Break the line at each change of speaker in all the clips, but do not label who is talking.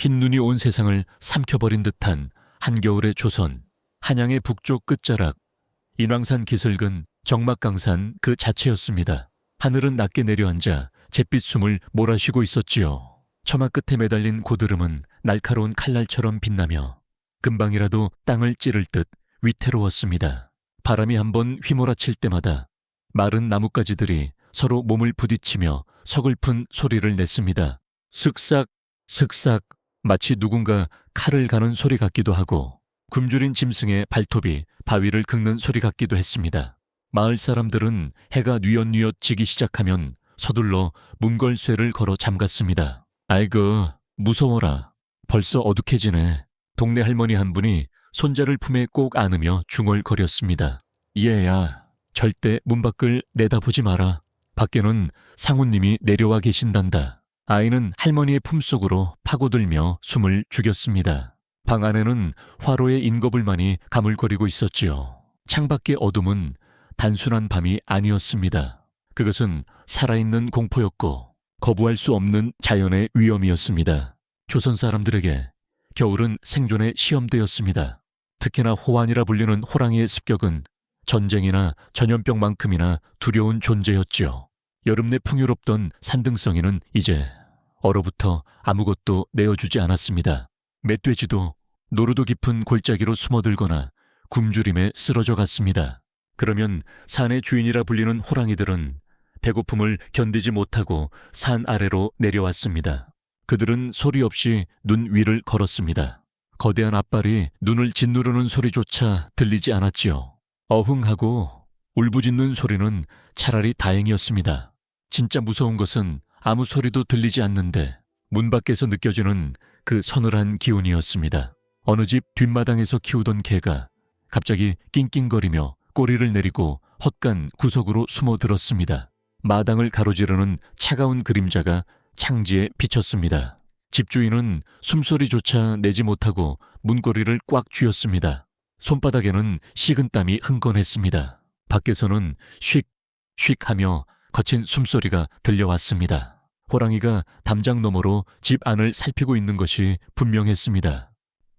흰눈이 온 세상을 삼켜버린 듯한 한겨울의 조선, 한양의 북쪽 끝자락, 인왕산 기슭은 정막강산 그 자체였습니다. 하늘은 낮게 내려앉아 잿빛 숨을 몰아쉬고 있었지요. 처마 끝에 매달린 고드름은 날카로운 칼날처럼 빛나며 금방이라도 땅을 찌를 듯 위태로웠습니다. 바람이 한번 휘몰아칠 때마다 마른 나뭇가지들이 서로 몸을 부딪히며 서글픈 소리를 냈습니다. 슥싹, 슥싹, 마치 누군가 칼을 가는 소리 같기도 하고 굶주린 짐승의 발톱이 바위를 긁는 소리 같기도 했습니다. 마을 사람들은 해가 뉘엿뉘엿 지기 시작하면 서둘러 문걸쇠를 걸어 잠갔습니다. 아이고, 무서워라. 벌써 어둑해지네. 동네 할머니 한 분이 손자를 품에 꼭 안으며 중얼거렸습니다. 얘야, 절대 문 밖을 내다보지 마라. 밖에는 상우님이 내려와 계신단다. 아이는 할머니의 품속으로 파고들며 숨을 죽였습니다. 방 안에는 화로의 인거불만이 가물거리고 있었지요. 창밖의 어둠은 단순한 밤이 아니었습니다. 그것은 살아있는 공포였고 거부할 수 없는 자연의 위험이었습니다. 조선 사람들에게 겨울은 생존의 시험대였습니다. 특히나 호환이라 불리는 호랑이의 습격은 전쟁이나 전염병만큼이나 두려운 존재였지요. 여름 내 풍요롭던 산등성이는 이제 얼어붙어 아무것도 내어주지 않았습니다. 멧돼지도 노루도 깊은 골짜기로 숨어들거나 굶주림에 쓰러져 갔습니다. 그러면 산의 주인이라 불리는 호랑이들은 배고픔을 견디지 못하고 산 아래로 내려왔습니다. 그들은 소리 없이 눈 위를 걸었습니다. 거대한 앞발이 눈을 짓누르는 소리조차 들리지 않았지요. 어흥하고 울부짖는 소리는 차라리 다행이었습니다. 진짜 무서운 것은 아무 소리도 들리지 않는데 문 밖에서 느껴지는 그 서늘한 기운이었습니다. 어느 집 뒷마당에서 키우던 개가 갑자기 낑낑거리며 꼬리를 내리고 헛간 구석으로 숨어들었습니다. 마당을 가로지르는 차가운 그림자가 창지에 비쳤습니다. 집주인은 숨소리조차 내지 못하고 문고리를 꽉 쥐었습니다. 손바닥에는 식은땀이 흥건했습니다. 밖에서는 쉭, 쉭 하며 거친 숨소리가 들려왔습니다. 호랑이가 담장 너머로 집 안을 살피고 있는 것이 분명했습니다.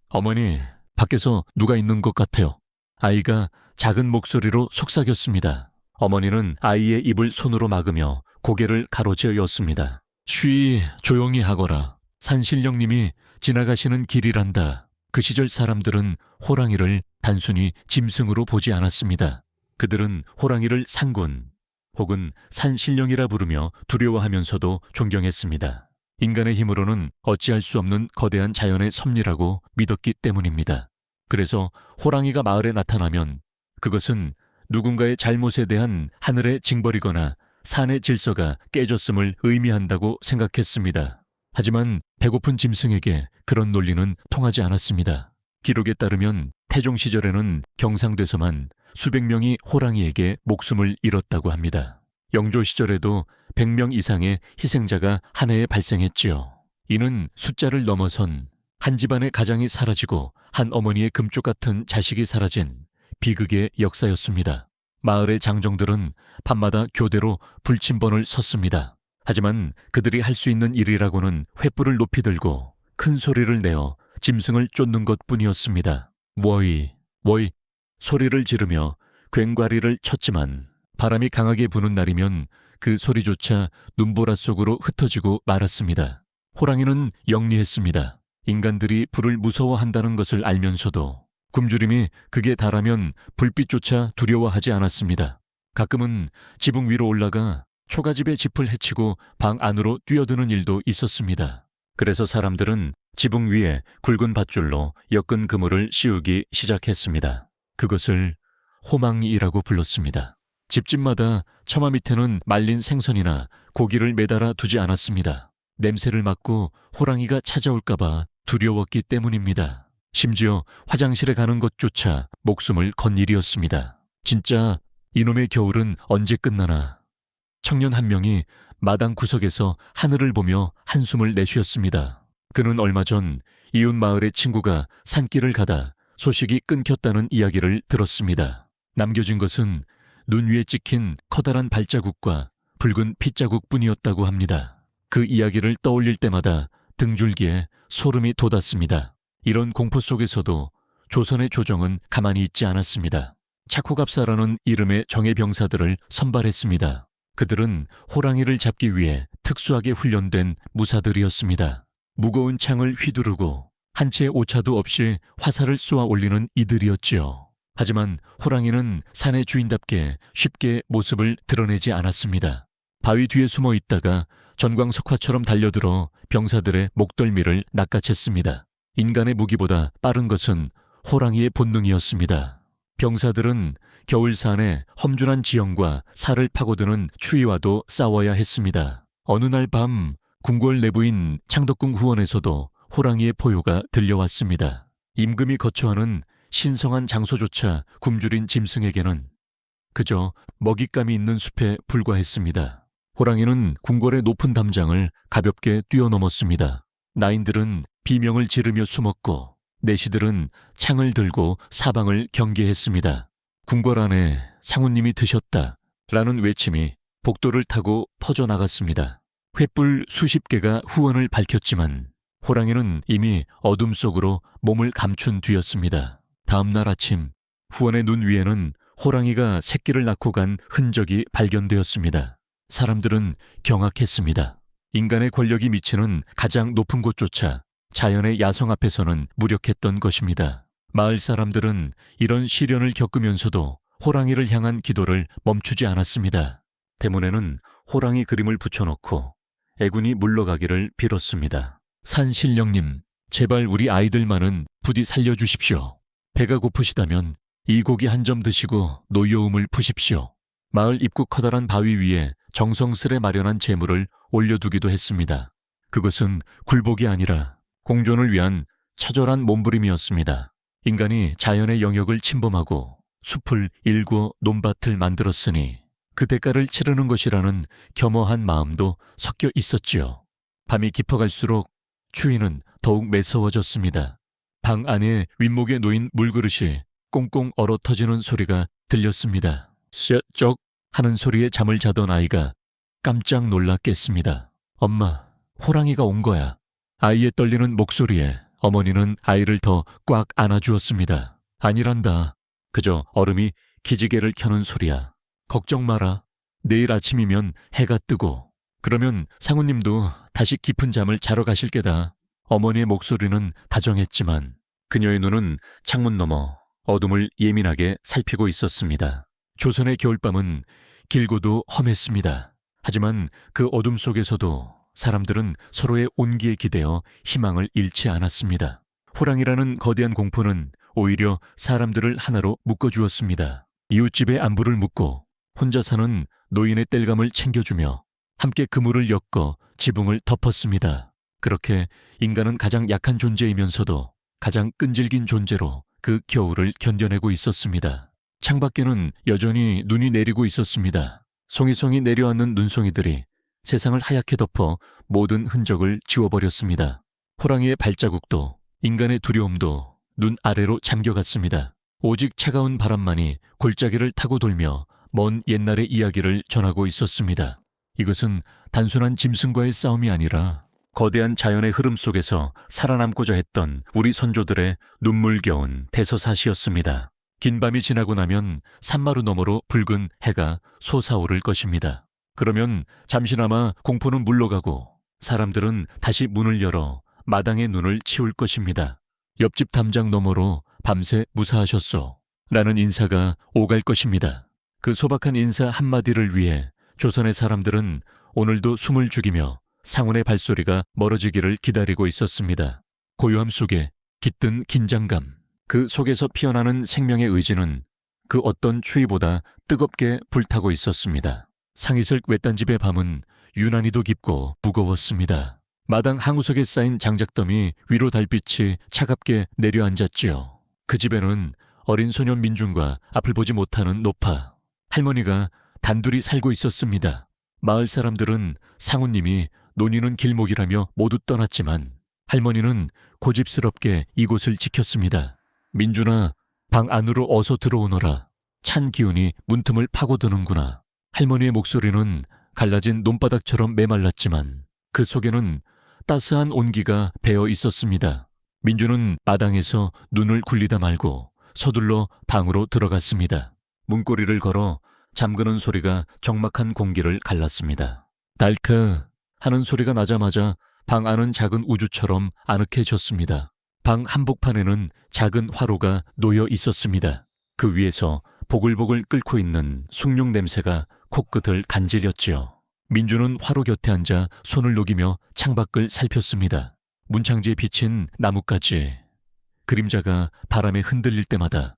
어머니, 밖에서 누가 있는 것 같아요. 아이가 작은 목소리로 속삭였습니다. 어머니는 아이의 입을 손으로 막으며 고개를 가로저었습니다. 쉬, 조용히 하거라. 산신령님이 지나가시는 길이란다. 그 시절 사람들은 호랑이를 단순히 짐승으로 보지 않았습니다. 그들은 호랑이를 상군 혹은 산신령이라 부르며 두려워하면서도 존경했습니다. 인간의 힘으로는 어찌할 수 없는 거대한 자연의 섭리라고 믿었기 때문입니다. 그래서 호랑이가 마을에 나타나면 그것은 누군가의 잘못에 대한 하늘의 징벌이거나 산의 질서가 깨졌음을 의미한다고 생각했습니다. 하지만 배고픈 짐승에게 그런 논리는 통하지 않았습니다. 기록에 따르면 태종 시절에는 경상도에서만 수백 명이 호랑이에게 목숨을 잃었다고 합니다. 영조 시절에도 100명 이상의 희생자가 한 해에 발생했지요. 이는 숫자를 넘어선 한 집안의 가장이 사라지고 한 어머니의 금쪽 같은 자식이 사라진 비극의 역사였습니다. 마을의 장정들은 밤마다 교대로 불침번을 섰습니다. 하지만 그들이 할 수 있는 일이라고는 횃불을 높이 들고 큰 소리를 내어 짐승을 쫓는 것뿐이었습니다. 워이, 워이 소리를 지르며 괭과리를 쳤지만 바람이 강하게 부는 날이면 그 소리조차 눈보라 속으로 흩어지고 말았습니다. 호랑이는 영리했습니다. 인간들이 불을 무서워한다는 것을 알면서도 굶주림이 극에 달하면 불빛조차 두려워하지 않았습니다. 가끔은 지붕 위로 올라가 초가집의 짚을 헤치고 방 안으로 뛰어드는 일도 있었습니다. 그래서 사람들은 지붕 위에 굵은 밧줄로 엮은 그물을 씌우기 시작했습니다. 그것을 호망이라고 불렀습니다. 집집마다 처마 밑에는 말린 생선이나 고기를 매달아 두지 않았습니다. 냄새를 맡고 호랑이가 찾아올까봐 두려웠기 때문입니다. 심지어 화장실에 가는 것조차 목숨을 건 일이었습니다. 진짜 이놈의 겨울은 언제 끝나나. 청년 한 명이 마당 구석에서 하늘을 보며 한숨을 내쉬었습니다. 그는 얼마 전 이웃 마을의 친구가 산길을 가다 소식이 끊겼다는 이야기를 들었습니다. 남겨진 것은 눈 위에 찍힌 커다란 발자국과 붉은 핏자국뿐이었다고 합니다. 그 이야기를 떠올릴 때마다 등줄기에 소름이 돋았습니다. 이런 공포 속에서도 조선의 조정은 가만히 있지 않았습니다. 차코갑사라는 이름의 정예병사들을 선발했습니다. 그들은 호랑이를 잡기 위해 특수하게 훈련된 무사들이었습니다. 무거운 창을 휘두르고 한 채의 오차도 없이 화살을 쏘아 올리는 이들이었지요. 하지만 호랑이는 산의 주인답게 쉽게 모습을 드러내지 않았습니다. 바위 뒤에 숨어 있다가 전광석화처럼 달려들어 병사들의 목덜미를 낚아챘습니다. 인간의 무기보다 빠른 것은 호랑이의 본능이었습니다. 병사들은 겨울산의 험준한 지형과 살을 파고드는 추위와도 싸워야 했습니다. 어느 날 밤 궁궐 내부인 창덕궁 후원에서도 호랑이의 포효가 들려왔습니다. 임금이 거처하는 신성한 장소조차 굶주린 짐승에게는 그저 먹잇감이 있는 숲에 불과했습니다. 호랑이는 궁궐의 높은 담장을 가볍게 뛰어넘었습니다. 나인들은 비명을 지르며 숨었고 내시들은 창을 들고 사방을 경계했습니다. 궁궐 안에 상우님이 드셨다 라는 외침이 복도를 타고 퍼져나갔습니다. 횃불 수십 개가 후원을 밝혔지만 호랑이는 이미 어둠 속으로 몸을 감춘 뒤였습니다. 다음 날 아침 후원의 눈 위에는 호랑이가 새끼를 낳고 간 흔적이 발견되었습니다. 사람들은 경악했습니다. 인간의 권력이 미치는 가장 높은 곳조차 자연의 야성 앞에서는 무력했던 것입니다. 마을 사람들은 이런 시련을 겪으면서도 호랑이를 향한 기도를 멈추지 않았습니다. 대문에는 호랑이 그림을 붙여놓고 애군이 물러가기를 빌었습니다. 산신령님, 제발 우리 아이들만은 부디 살려주십시오. 배가 고프시다면 이 고기 한 점 드시고 노여움을 푸십시오. 마을 입구 커다란 바위 위에 정성스레 마련한 재물을 올려두기도 했습니다. 그것은 굴복이 아니라 공존을 위한 처절한 몸부림이었습니다. 인간이 자연의 영역을 침범하고 숲을 일구어 논밭을 만들었으니 그 대가를 치르는 것이라는 겸허한 마음도 섞여 있었지요. 밤이 깊어갈수록 추위는 더욱 매서워졌습니다. 방 안에 윗목에 놓인 물그릇이 꽁꽁 얼어 터지는 소리가 들렸습니다. 쩍 하는 소리에 잠을 자던 아이가 깜짝 놀라 깼습니다. 엄마, 호랑이가 온 거야. 아이의 떨리는 목소리에 어머니는 아이를 더 꽉 안아주었습니다. 아니란다. 그저 얼음이 기지개를 켜는 소리야. 걱정 마라. 내일 아침이면 해가 뜨고 그러면 상우님도 다시 깊은 잠을 자러 가실 게다. 어머니의 목소리는 다정했지만 그녀의 눈은 창문 너머 어둠을 예민하게 살피고 있었습니다. 조선의 겨울밤은 길고도 험했습니다. 하지만 그 어둠 속에서도 사람들은 서로의 온기에 기대어 희망을 잃지 않았습니다. 호랑이라는 거대한 공포는 오히려 사람들을 하나로 묶어주었습니다. 이웃집의 안부를 묻고 혼자 사는 노인의 땔감을 챙겨주며 함께 그물을 엮어 지붕을 덮었습니다. 그렇게 인간은 가장 약한 존재이면서도 가장 끈질긴 존재로 그 겨울을 견뎌내고 있었습니다. 창밖에는 여전히 눈이 내리고 있었습니다. 송이송이 내려앉는 눈송이들이 세상을 하얗게 덮어 모든 흔적을 지워버렸습니다. 호랑이의 발자국도 인간의 두려움도 눈 아래로 잠겨갔습니다. 오직 차가운 바람만이 골짜기를 타고 돌며 먼 옛날의 이야기를 전하고 있었습니다. 이것은 단순한 짐승과의 싸움이 아니라 거대한 자연의 흐름 속에서 살아남고자 했던 우리 선조들의 눈물겨운 대서사시였습니다. 긴 밤이 지나고 나면 산마루 너머로 붉은 해가 솟아오를 것입니다. 그러면 잠시나마 공포는 물러가고 사람들은 다시 문을 열어 마당의 눈을 치울 것입니다. 옆집 담장 너머로 밤새 무사하셨소 라는 인사가 오갈 것입니다. 그 소박한 인사 한마디를 위해 조선의 사람들은 오늘도 숨을 죽이며 상운의 발소리가 멀어지기를 기다리고 있었습니다. 고요함 속에 깃든 긴장감, 그 속에서 피어나는 생명의 의지는 그 어떤 추위보다 뜨겁게 불타고 있었습니다. 상이슬 외딴집의 밤은 유난히도 깊고 무거웠습니다. 마당 항우석에 쌓인 장작더미 위로 달빛이 차갑게 내려앉았지요. 그 집에는 어린 소년 민중과 앞을 보지 못하는 노파, 할머니가 단둘이 살고 있었습니다. 마을 사람들은 상우님이 논의는 길목이라며 모두 떠났지만 할머니는 고집스럽게 이곳을 지켰습니다. 민준아, 방 안으로 어서 들어오너라. 찬 기운이 문틈을 파고드는구나. 할머니의 목소리는 갈라진 논바닥처럼 메말랐지만 그 속에는 따스한 온기가 배어 있었습니다. 민주는 마당에서 눈을 굴리다 말고 서둘러 방으로 들어갔습니다. 문고리를 걸어 잠그는 소리가 적막한 공기를 갈랐습니다. 달크 하는 소리가 나자마자 방 안은 작은 우주처럼 아늑해졌습니다. 방 한복판에는 작은 화로가 놓여 있었습니다. 그 위에서 보글보글 끓고 있는 숭늉 냄새가 코끝을 간질렸지요. 민주는 화로 곁에 앉아 손을 녹이며 창밖을 살폈습니다. 문창지에 비친 나뭇가지. 그림자가 바람에 흔들릴 때마다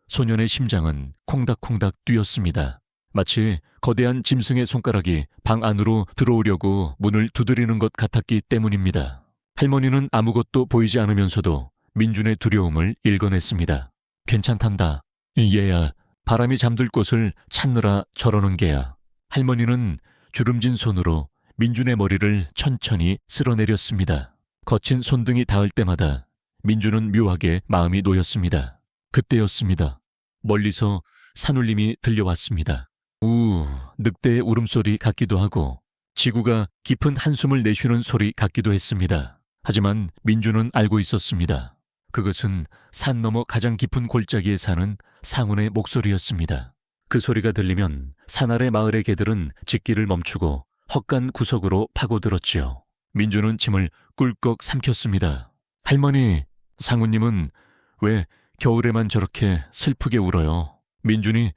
소년의 심장은 콩닥콩닥 뛰었습니다. 마치 거대한 짐승의 손가락이 방 안으로 들어오려고 문을 두드리는 것 같았기 때문입니다. 할머니는 아무것도 보이지 않으면서도 민준의 두려움을 읽어냈습니다. 괜찮단다. 얘야, 바람이 잠들 곳을 찾느라 저러는 게야. 할머니는 주름진 손으로 민준의 머리를 천천히 쓸어내렸습니다. 거친 손등이 닿을 때마다 민준은 묘하게 마음이 놓였습니다. 그때였습니다. 멀리서 산울림이 들려왔습니다. 늑대의 울음소리 같기도 하고 지구가 깊은 한숨을 내쉬는 소리 같기도 했습니다. 하지만 민준은 알고 있었습니다. 그것은 산 너머 가장 깊은 골짜기에 사는 상운의 목소리였습니다. 그 소리가 들리면 산 아래 마을의 개들은 짖기를 멈추고 헛간 구석으로 파고들었지요. 민준은 침을 꿀꺽 삼켰습니다. 할머니, 상우님은 왜 겨울에만 저렇게 슬프게 울어요? 민준이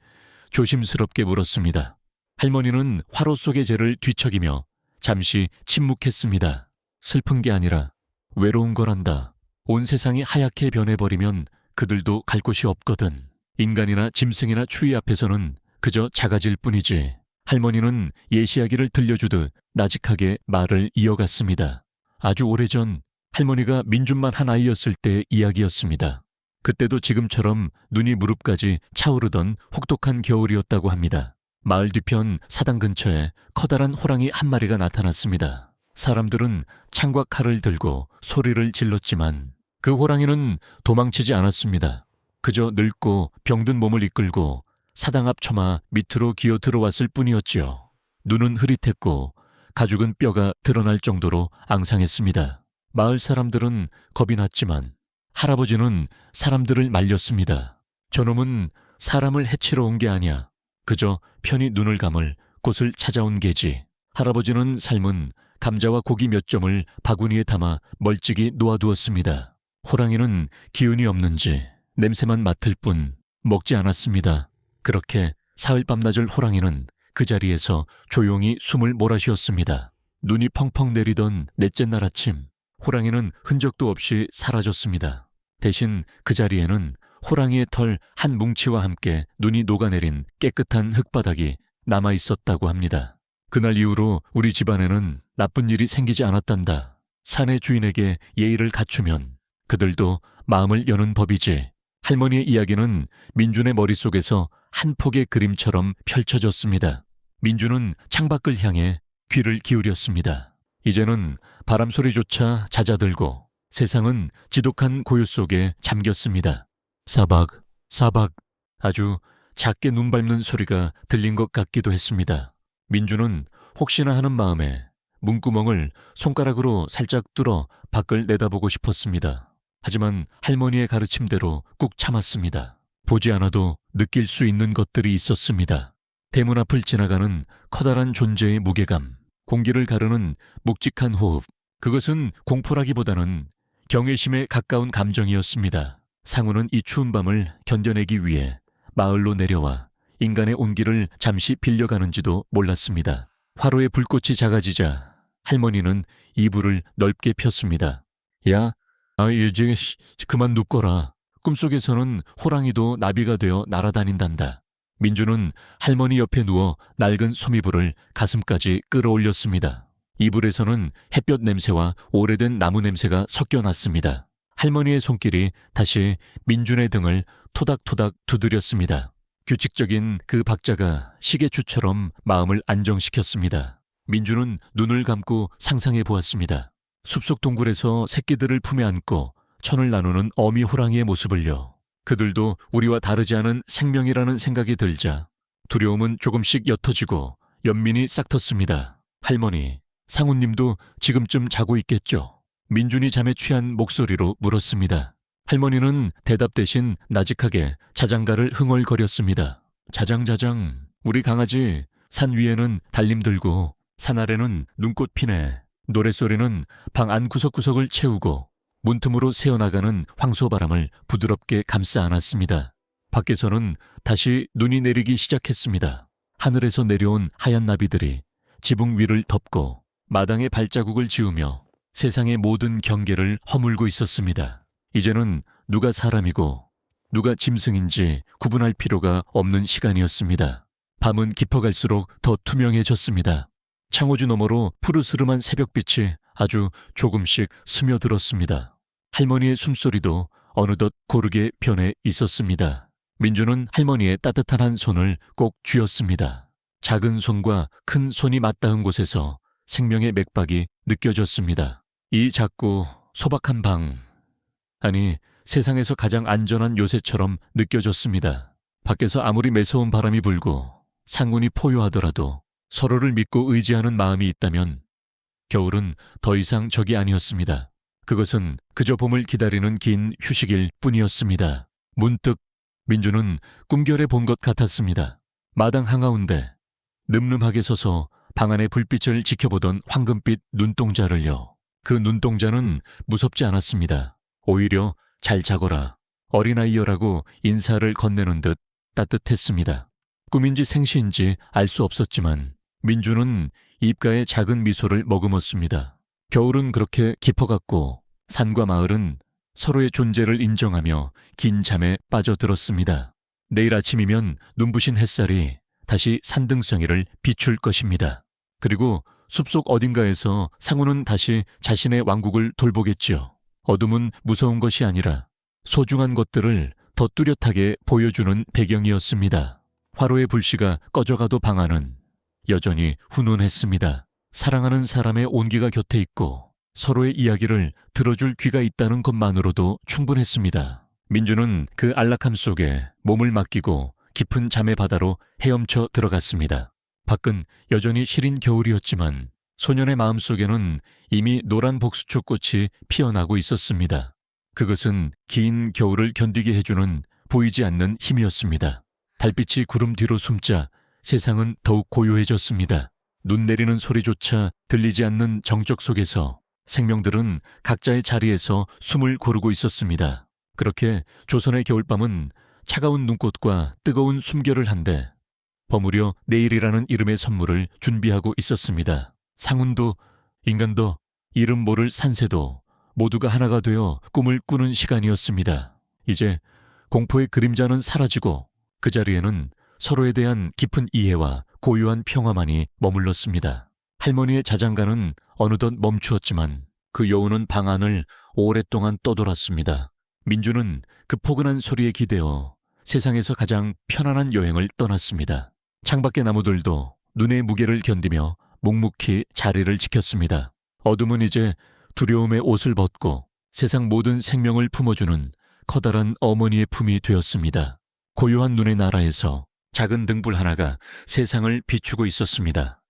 조심스럽게 물었습니다. 할머니는 화로 속의 재를 뒤척이며 잠시 침묵했습니다. 슬픈 게 아니라 외로운 거란다. 온 세상이 하얗게 변해버리면 그들도 갈 곳이 없거든. 인간이나 짐승이나 추위 앞에서는 그저 작아질 뿐이지. 할머니는 예시이야기를 들려주듯 나직하게 말을 이어갔습니다. 아주 오래전 할머니가 민준만 한 아이였을 때의 이야기였습니다. 그때도 지금처럼 눈이 무릎까지 차오르던 혹독한 겨울이었다고 합니다. 마을 뒤편 사당 근처에 커다란 호랑이 한 마리가 나타났습니다. 사람들은 창과 칼을 들고 소리를 질렀지만 그 호랑이는 도망치지 않았습니다. 그저 늙고 병든 몸을 이끌고 사당 앞 처마 밑으로 기어 들어왔을 뿐이었지요. 눈은 흐릿했고 가죽은 뼈가 드러날 정도로 앙상했습니다. 마을 사람들은 겁이 났지만 할아버지는 사람들을 말렸습니다. 저놈은 사람을 해치러 온 게 아니야. 그저 편히 눈을 감을 곳을 찾아온 게지. 할아버지는 삶은 감자와 고기 몇 점을 바구니에 담아 멀찍이 놓아두었습니다. 호랑이는 기운이 없는지 냄새만 맡을 뿐 먹지 않았습니다. 그렇게 사흘 밤낮을 호랑이는 그 자리에서 조용히 숨을 몰아쉬었습니다. 눈이 펑펑 내리던 넷째 날 아침, 호랑이는 흔적도 없이 사라졌습니다. 대신 그 자리에는 호랑이의 털 한 뭉치와 함께 눈이 녹아내린 깨끗한 흙바닥이 남아있었다고 합니다. 그날 이후로 우리 집안에는 나쁜 일이 생기지 않았단다. 산의 주인에게 예의를 갖추면 그들도 마음을 여는 법이지. 할머니의 이야기는 민준의 머릿속에서 한 폭의 그림처럼 펼쳐졌습니다. 민준은 창밖을 향해 귀를 기울였습니다. 이제는 바람소리조차 잦아들고 세상은 지독한 고요 속에 잠겼습니다. 사박, 사박, 아주 작게 눈 밟는 소리가 들린 것 같기도 했습니다. 민준은 혹시나 하는 마음에 문구멍을 손가락으로 살짝 뚫어 밖을 내다보고 싶었습니다. 하지만 할머니의 가르침대로 꾹 참았습니다. 보지 않아도 느낄 수 있는 것들이 있었습니다. 대문 앞을 지나가는 커다란 존재의 무게감, 공기를 가르는 묵직한 호흡, 그것은 공포라기보다는 경외심에 가까운 감정이었습니다. 상우는 이 추운 밤을 견뎌내기 위해 마을로 내려와 인간의 온기를 잠시 빌려가는지도 몰랐습니다. 화로의 불꽃이 작아지자 할머니는 이불을 넓게 폈습니다. 야, 이제 그만 눕거라. 꿈속에서는 호랑이도 나비가 되어 날아다닌단다. 민주는 할머니 옆에 누워 낡은 소미불을 가슴까지 끌어올렸습니다. 이불에서는 햇볕 냄새와 오래된 나무 냄새가 섞여 났습니다. 할머니의 손길이 다시 민준의 등을 토닥토닥 두드렸습니다. 규칙적인 그 박자가 시계추처럼 마음을 안정시켰습니다. 민준은 눈을 감고 상상해 보았습니다. 숲속 동굴에서 새끼들을 품에 안고 천을 나누는 어미 호랑이의 모습을요. 그들도 우리와 다르지 않은 생명이라는 생각이 들자 두려움은 조금씩 옅어지고 연민이 싹텄습니다. 할머니, 상우님도 지금쯤 자고 있겠죠. 민준이 잠에 취한 목소리로 물었습니다. 할머니는 대답 대신 나직하게 자장가를 흥얼거렸습니다. 자장자장, 우리 강아지 산 위에는 달림 들고 산 아래는 눈꽃 피네. 노랫소리는 방 안 구석구석을 채우고 문틈으로 새어나가는 황소바람을 부드럽게 감싸 안았습니다. 밖에서는 다시 눈이 내리기 시작했습니다. 하늘에서 내려온 하얀 나비들이 지붕 위를 덮고 마당에 발자국을 지우며 세상의 모든 경계를 허물고 있었습니다. 이제는 누가 사람이고 누가 짐승인지 구분할 필요가 없는 시간이었습니다. 밤은 깊어갈수록 더 투명해졌습니다. 창호지 너머로 푸르스름한 새벽빛이 아주 조금씩 스며들었습니다. 할머니의 숨소리도 어느덧 고르게 변해 있었습니다. 민주는 할머니의 따뜻한 한 손을 꼭 쥐었습니다. 작은 손과 큰 손이 맞닿은 곳에서 생명의 맥박이 느껴졌습니다. 이 작고 소박한 방, 아니 세상에서 가장 안전한 요새처럼 느껴졌습니다. 밖에서 아무리 매서운 바람이 불고 상운이 포효하더라도 서로를 믿고 의지하는 마음이 있다면 겨울은 더 이상 적이 아니었습니다. 그것은 그저 봄을 기다리는 긴 휴식일 뿐이었습니다. 문득 민주는 꿈결에 본 것 같았습니다. 마당 한가운데 늠름하게 서서 방 안의 불빛을 지켜보던 황금빛 눈동자를요. 그 눈동자는 무섭지 않았습니다. 오히려 잘 자거라, 어린아이여라고 인사를 건네는 듯 따뜻했습니다. 꿈인지 생시인지 알 수 없었지만 민주는 입가에 작은 미소를 머금었습니다. 겨울은 그렇게 깊어갔고 산과 마을은 서로의 존재를 인정하며 긴 잠에 빠져들었습니다. 내일 아침이면 눈부신 햇살이 다시 산등성이를 비출 것입니다. 그리고 숲속 어딘가에서 상우는 다시 자신의 왕국을 돌보겠지요. 어둠은 무서운 것이 아니라 소중한 것들을 더 뚜렷하게 보여주는 배경이었습니다. 화로의 불씨가 꺼져가도 방 안은 여전히 훈훈했습니다. 사랑하는 사람의 온기가 곁에 있고 서로의 이야기를 들어줄 귀가 있다는 것만으로도 충분했습니다. 민주는 그 안락함 속에 몸을 맡기고 깊은 잠의 바다로 헤엄쳐 들어갔습니다. 밖은 여전히 시린 겨울이었지만 소년의 마음속에는 이미 노란 복수초 꽃이 피어나고 있었습니다. 그것은 긴 겨울을 견디게 해주는 보이지 않는 힘이었습니다. 달빛이 구름 뒤로 숨자 세상은 더욱 고요해졌습니다. 눈 내리는 소리조차 들리지 않는 정적 속에서 생명들은 각자의 자리에서 숨을 고르고 있었습니다. 그렇게 조선의 겨울밤은 차가운 눈꽃과 뜨거운 숨결을 한데 버무려 내일이라는 이름의 선물을 준비하고 있었습니다. 상운도 인간도 이름 모를 산새도 모두가 하나가 되어 꿈을 꾸는 시간이었습니다. 이제 공포의 그림자는 사라지고 그 자리에는 서로에 대한 깊은 이해와 고요한 평화만이 머물렀습니다. 할머니의 자장가는 어느덧 멈추었지만 그 여우는 방 안을 오랫동안 떠돌았습니다. 민주는 그 포근한 소리에 기대어 세상에서 가장 편안한 여행을 떠났습니다. 창밖의 나무들도 눈의 무게를 견디며 묵묵히 자리를 지켰습니다. 어둠은 이제 두려움의 옷을 벗고 세상 모든 생명을 품어주는 커다란 어머니의 품이 되었습니다. 고요한 눈의 나라에서 작은 등불 하나가 세상을 비추고 있었습니다.